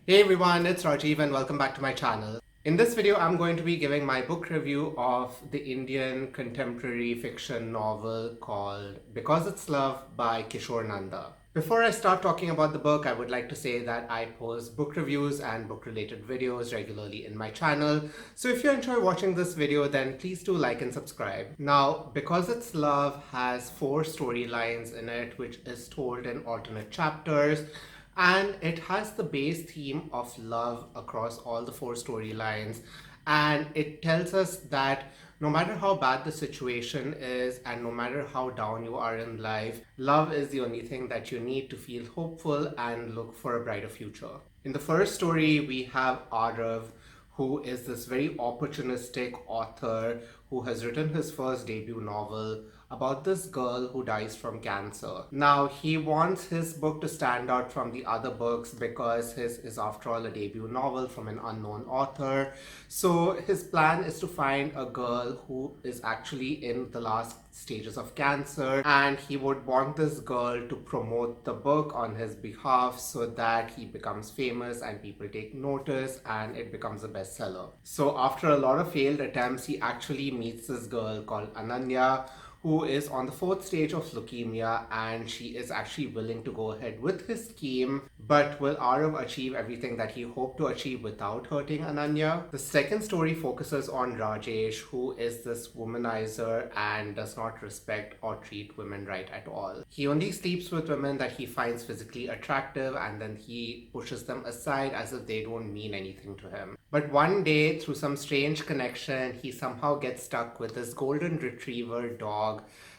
Hey everyone, it's Rajiv and welcome back to my channel. In this video, I'm going to be giving my book review of the Indian contemporary fiction novel called Because It's Love by Kishore Nanda. Before I start talking about the book, I would like to say that I post book reviews and book related videos regularly in my channel. So if you enjoy watching this video, then please do like and subscribe. Now, Because It's Love has 4 storylines in it, which is told in alternate chapters. And it has the base theme of love across all the 4 storylines. And it tells us that no matter how bad the situation is and no matter how down you are in life, love is the only thing that you need to feel hopeful and look for a brighter future. In the first story, we have Aarav, who is this very opportunistic author who has written his first debut novel about this girl who dies from cancer. Now, he wants his book to stand out from the other books because his is, after all, a debut novel from an unknown author. So, his plan is to find a girl who is actually in the last stages of cancer, and he would want this girl to promote the book on his behalf so that he becomes famous and people take notice and it becomes a bestseller. So, after a lot of failed attempts, he actually meets this girl called Ananya, who is on the 4th stage of leukemia, and she is actually willing to go ahead with his scheme. But will Aarav achieve everything that he hoped to achieve without hurting Ananya? The second story focuses on Rajesh, who is this womanizer and does not respect or treat women right at all. He only sleeps with women that he finds physically attractive, and then he pushes them aside as if they don't mean anything to him. But one day, through some strange connection, he somehow gets stuck with this golden retriever dog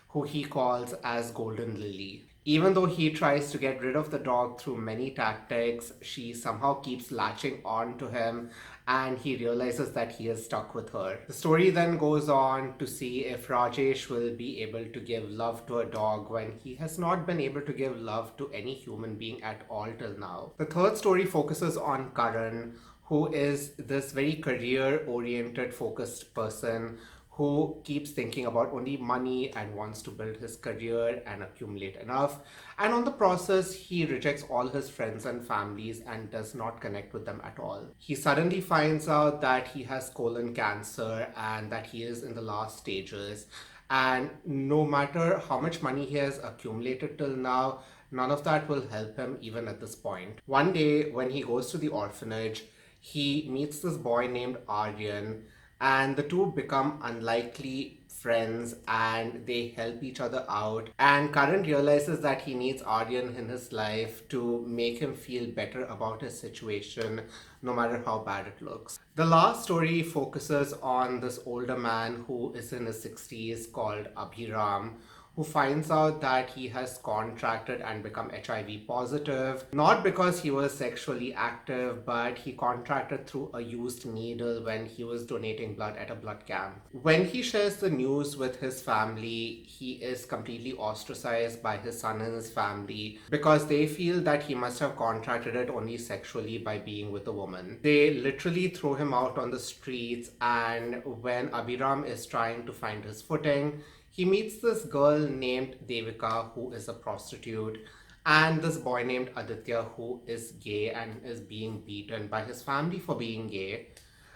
who he calls as Golden Lily. Even though he tries to get rid of the dog through many tactics, she somehow keeps latching on to him and he realizes that he is stuck with her. The story then goes on to see if Rajesh will be able to give love to a dog when he has not been able to give love to any human being at all till now. The third story focuses on Karan, who is this very career oriented focused person who keeps thinking about only money and wants to build his career and accumulate enough. And on the process, he rejects all his friends and families and does not connect with them at all. He suddenly finds out that he has colon cancer and that he is in the last stages. And no matter how much money he has accumulated till now, none of that will help him even at this point. One day, when he goes to the orphanage, he meets this boy named Aryan, and the two become unlikely friends and they help each other out. And Karan realizes that he needs Aryan in his life to make him feel better about his situation, no matter how bad it looks. The last story focuses on this older man who is in his 60s called Abhiram, who finds out that he has contracted and become HIV positive, not because he was sexually active, but he contracted through a used needle when he was donating blood at a blood camp. When he shares the news with his family, he is completely ostracized by his son and his family because they feel that he must have contracted it only sexually by being with a woman. They literally throw him out on the streets, and when Abhiram is trying to find his footing, he meets this girl named Devika who is a prostitute, and this boy named Adithya who is gay and is being beaten by his family for being gay.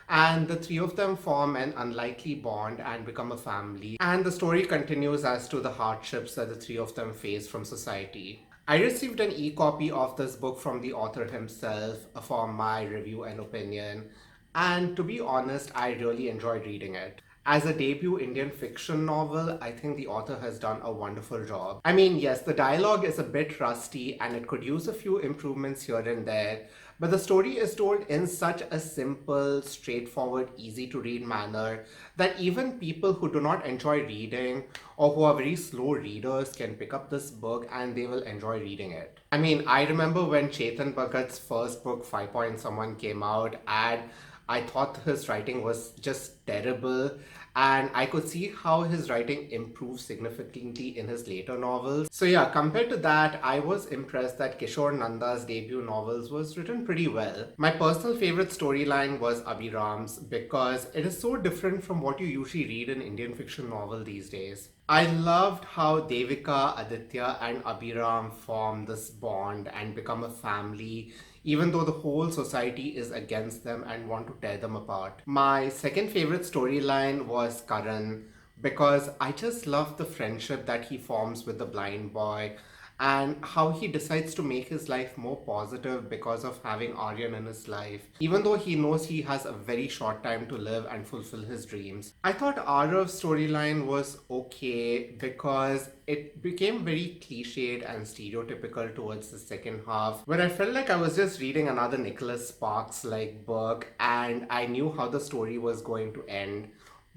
And the three of them form an unlikely bond and become a family. And the story continues as to the hardships that the three of them face from society. I received an e-copy of this book from the author himself for my review and opinion. And to be honest, I really enjoyed reading it. As a debut Indian fiction novel, I think the author has done a wonderful job. I mean, yes, the dialogue is a bit rusty and it could use a few improvements here and there, but the story is told in such a simple, straightforward, easy to read manner that even people who do not enjoy reading or who are very slow readers can pick up this book and they will enjoy reading it. I mean, I remember when Chetan Bhagat's first book, 5 Point Someone, came out, and I thought his writing was just terrible, and I could see how his writing improved significantly in his later novels. So yeah, compared to that, I was impressed that Kishore Nanda's debut novels was written pretty well. My personal favorite storyline was Abhiram's because it is so different from what you usually read in Indian fiction novel these days. I loved how Devika, Adithya, and Abhiram form this bond and become a family, even though the whole society is against them and want to tear them apart. My second favorite storyline was Karan, because I just love the friendship that he forms with the blind boy and how he decides to make his life more positive because of having Aryan in his life, even though he knows he has a very short time to live and fulfill his dreams. I thought Aarav's storyline was okay because it became very cliched and stereotypical towards the second half, where I felt like I was just reading another Nicholas Sparks like book and I knew how the story was going to end,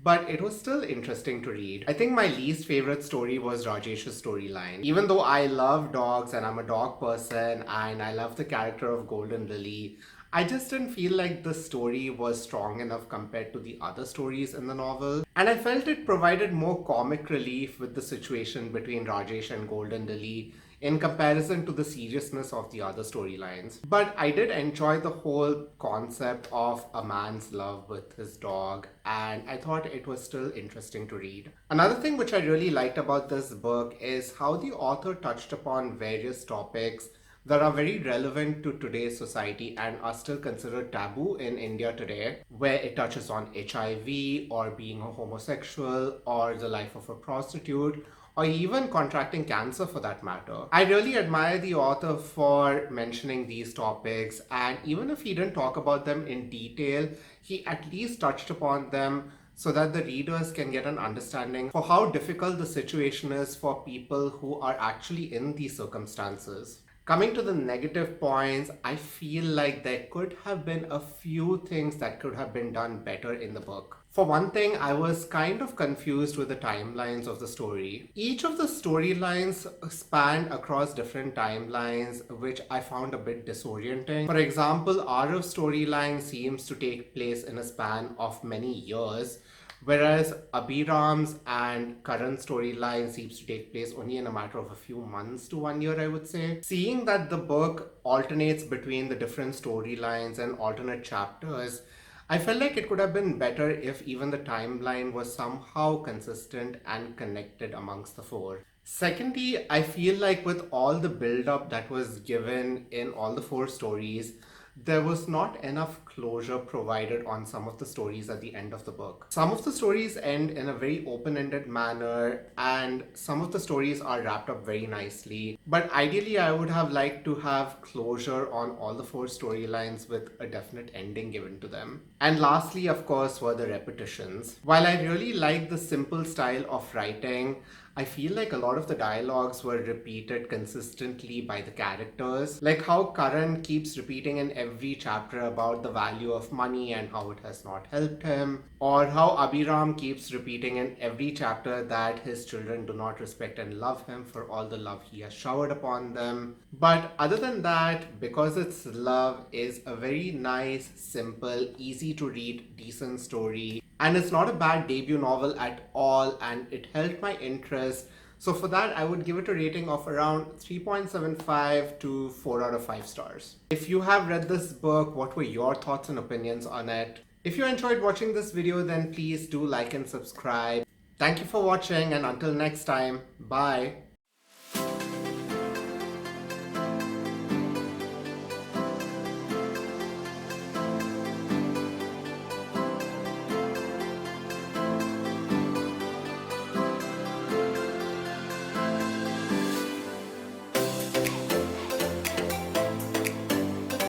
but it was still interesting to read. I think my least favorite story was Rajesh's storyline. Even though I love dogs and I'm a dog person and I love the character of Golden Lily, I just didn't feel like the story was strong enough compared to the other stories in the novel. And I felt it provided more comic relief with the situation between Rajesh and Golden Lily in comparison to the seriousness of the other storylines. But I did enjoy the whole concept of a man's love with his dog, and I thought it was still interesting to read. Another thing which I really liked about this book is how the author touched upon various topics that are very relevant to today's society and are still considered taboo in India today, where it touches on HIV or being a homosexual or the life of a prostitute or even contracting cancer for that matter. I really admire the author for mentioning these topics, and even if he didn't talk about them in detail, he at least touched upon them so that the readers can get an understanding for how difficult the situation is for people who are actually in these circumstances. Coming to the negative points, I feel like there could have been a few things that could have been done better in the book. For one thing, I was kind of confused with the timelines of the story. Each of the storylines spanned across different timelines, which I found a bit disorienting. For example, Aarav's storyline seems to take place in a span of many years, whereas Abhiram's and Karan's storyline seems to take place only in a matter of a few months to 1 year, I would say. Seeing that the book alternates between the different storylines and alternate chapters, I felt like it could have been better if even the timeline was somehow consistent and connected amongst the four. Secondly, I feel like with all the build up that was given in all the four stories, there was not enough closure provided on some of the stories at the end of the book. Some of the stories end in a very open-ended manner, and some of the stories are wrapped up very nicely. But ideally, I would have liked to have closure on all the four storylines with a definite ending given to them. And lastly, of course, were the repetitions. While I really like the simple style of writing, I feel like a lot of the dialogues were repeated consistently by the characters. Like how Karan keeps repeating in every chapter about the value of money and how it has not helped him. Or how Abhiram keeps repeating in every chapter that his children do not respect and love him for all the love he has showered upon them. But other than that, Because It's Love is a very nice, simple, easy to read, decent story. And it's not a bad debut novel at all, and it held my interest. So for that, I would give it a rating of around 3.75 to 4 out of 5 stars. If you have read this book, what were your thoughts and opinions on it? If you enjoyed watching this video, then please do like and subscribe. Thank you for watching, and until next time, bye.